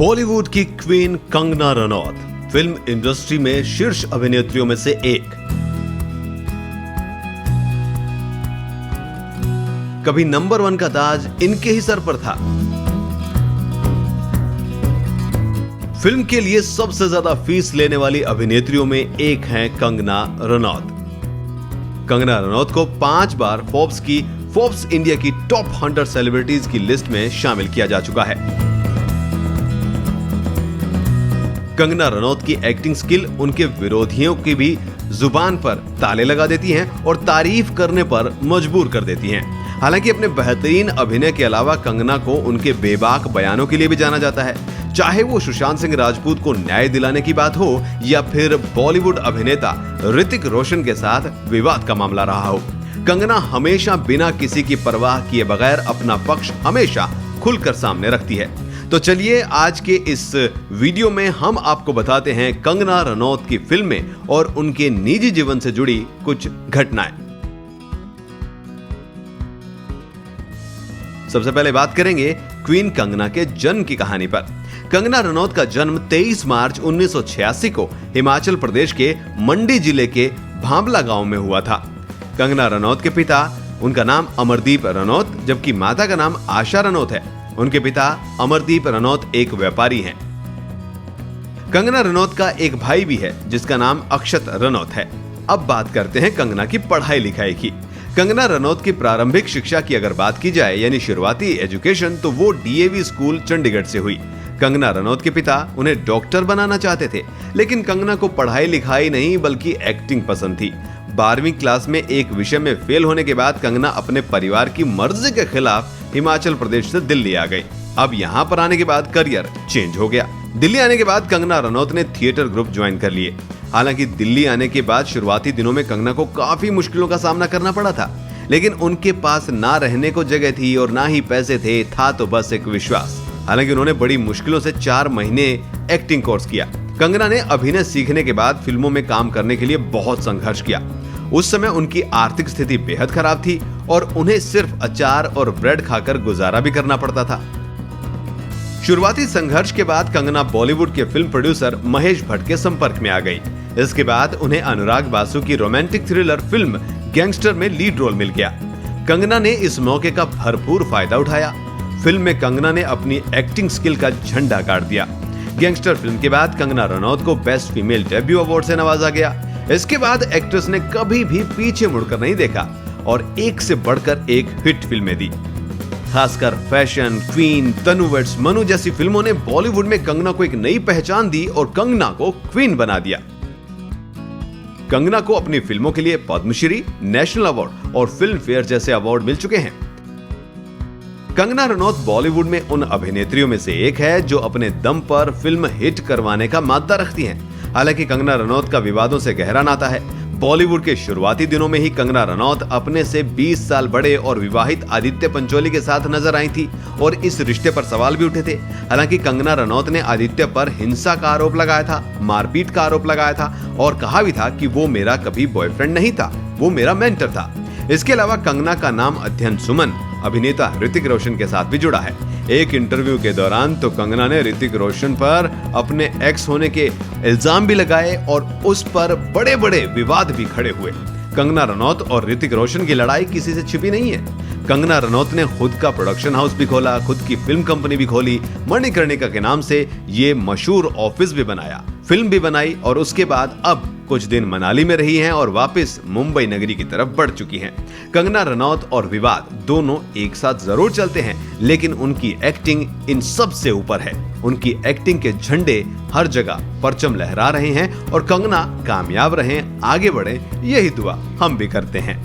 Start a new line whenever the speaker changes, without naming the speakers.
बॉलीवुड की queen Kangana Ranaut film industry में शीर्ष अभिनेत्रियों में से एक। कभी नंबर 1 का ताज इनके ही सर पर था। फिल्म के लिए सबसे ज्यादा फीस लेने वाली अभिनेत्रियों में एक हैं कंगना रनौत। कंगना रनौत को 5 बार फोर्ब्स इंडिया की टॉप 100 सेलिब्रिटीज की लिस्ट में शामिल किया जा चुका है। कंगना रनौत की एक्टिंग स्किल उनके विरोधियों की भी जुबान पर ताले लगा देती हैं और तारीफ करने पर मजबूर कर देती हैं। हालांकि अपने बेहतरीन अभिनय के अलावा कंगना को उनके बेबाक बयानों के लिए भी जाना जाता है, चाहे वो सुशांत सिंह राजपूत को न्याय दिलाने की बात हो या फिर बॉलीवुड अभिनेता ऋतिक रोशन के साथ विवाद का मामला रहा हो। कंगना हमेशा बिना किसी की परवाह किए बगैर अपना पक्ष हमेशा खुलकर सामने रखती है। तो चलिए आज के इस वीडियो में हम आपको बताते हैं कंगना रनौत की फिल्में और उनके निजी जीवन से जुड़ी कुछ घटनाएं। सबसे पहले बात करेंगे क्वीन कंगना के जन्म की कहानी पर। कंगना रनौत का जन्म 23 मार्च 1986 को हिमाचल प्रदेश के मंडी जिले के भांबला गांव में हुआ था। कंगना रनौत के पिता, उनका नाम अमरदीप रनौत जबकि माता का नाम आशा रनौत है। उनके पिता अमरदीप रनौत एक व्यापारी हैं। कंगना रनौत का एक भाई भी है जिसका नाम अक्षत रनौत है। अब बात करते हैं कंगना की पढ़ाई लिखाई की। कंगना रनौत की प्रारंभिक शिक्षा की अगर बात की जाए यानी शुरुआती एजुकेशन, तो वो डीएवी स्कूल चंडीगढ़ से हुई। कंगना रनौत के पिता उन्हें डॉक्टर बनाना चाहते थे, लेकिन कंगना को पढ़ाई लिखाई नहीं बल्कि एक्टिंग पसंद थी। 12वीं क्लास में एक विषय में फेल होने के बाद कंगना अपने परिवार की मर्जी के खिलाफ हिमाचल प्रदेश से दिल्ली आ गई। अब यहाँ पर आने के बाद करियर चेंज हो गया। दिल्ली आने के बाद कंगना रनौत ने थिएटर ग्रुप ज्वाइन कर लिए। हालांकि दिल्ली आने के बाद शुरुआती दिनों में कंगना को काफी मुश्किलों का सामना करना पड़ा था, लेकिन उनके पास ना रहने को जगह थी और ना ही पैसे थे, था तो बस एक विश्वास। हालांकि उन्होंने बड़ी मुश्किलों से 4 महीने एक्टिंग कोर्स किया। कंगना ने अभिनय सीखने के बाद फिल्मों में काम करने के लिए बहुत संघर्ष किया। उस समय उनकी आर्थिक स्थिति बेहद खराब थी और उन्हें सिर्फ अचार और ब्रेड खाकर गुजारा भी करना पड़ता था। शुरुआती संघर्ष के बाद कंगना बॉलीवुड के फिल्म प्रोड्यूसर महेश भट्ट के संपर्क में आ गई। इसके बाद उन्हें अनुराग बासु की रोमांटिक थ्रिलर फिल्म गैंगस्टर में लीड रोल मिल गया। कंगना ने इस मौके का भरपूर फायदा उठाया। फिल्म में कंगना ने अपनी एक्टिंग स्किल का झंडा गाड़ दिया। गैंगस्टर फिल्म के बाद कंगना रनौत को बेस्ट फीमेल डेब्यू अवार्ड से नवाजा गया। इसके बाद एक्ट्रेस ने कभी भी पीछे मुड़कर नहीं देखा और एक से बढ़कर एक हिट फिल्में दी। खासकर फैशन, क्वीन, तनु वेड्स मनु जैसी फिल्मों ने बॉलीवुड में कंगना को एक नई पहचान दी और कंगना को क्वीन बना दिया। कंगना को अपनी फिल्मों के लिए पद्मश्री, नेशनल अवार्ड और फिल्म फेयर जैसे अवार्ड मिल चुके हैं। कंगना रनौत बॉलीवुड में उन अभिनेत्रियों में से एक है जो अपने दम पर फिल्म हिट करवाने का मादा रखती हैं। हालांकि कंगना रनौत का विवादों से गहरा नाता है। बॉलीवुड के शुरुआती दिनों में ही कंगना रनौत अपने से 20 साल बड़े और विवाहित आदित्य पंचोली के साथ नजर आई थी और इस रिश्ते पर सवाल भी उठे थे। हालांकि कंगना रनौत ने आदित्य पर हिंसा का आरोप लगाया था, मारपीट का आरोप लगाया था और कहा भी था कि वो मेरा कभी बॉयफ्रेंड नहीं था, वो मेरा मेंटर था। इसके अलावा कंगना का नाम अध्ययन सुमन अभिनेता ऋतिक रोशन के साथ भी जुड़ा है। एक इंटरव्यू के दौरान तो कंगना ने ऋतिक रोशन पर अपने एक्स होने के इल्जाम भी लगाए और उस पर बड़े बड़े विवाद भी खड़े हुए। कंगना रनौत और ऋतिक रोशन की लड़ाई किसी से छिपी नहीं है। कंगना रनौत ने खुद का प्रोडक्शन हाउस भी खोला, खुद की फिल्म कंपनी भी खोली, मणिकर्णिका के नाम से ये मशहूर ऑफिस भी बनाया, फिल्म भी बनाई और उसके बाद अब कुछ दिन मनाली में रही हैं और वापस मुंबई नगरी की तरफ बढ़ चुकी हैं। कंगना रनौत और विवाद दोनों एक साथ जरूर चलते हैं, लेकिन उनकी एक्टिंग इन सब से ऊपर है। उनकी एक्टिंग के झंडे हर जगह परचम लहरा रहे हैं और कंगना कामयाब रहें, आगे बढ़े, यही दुआ हम भी करते हैं।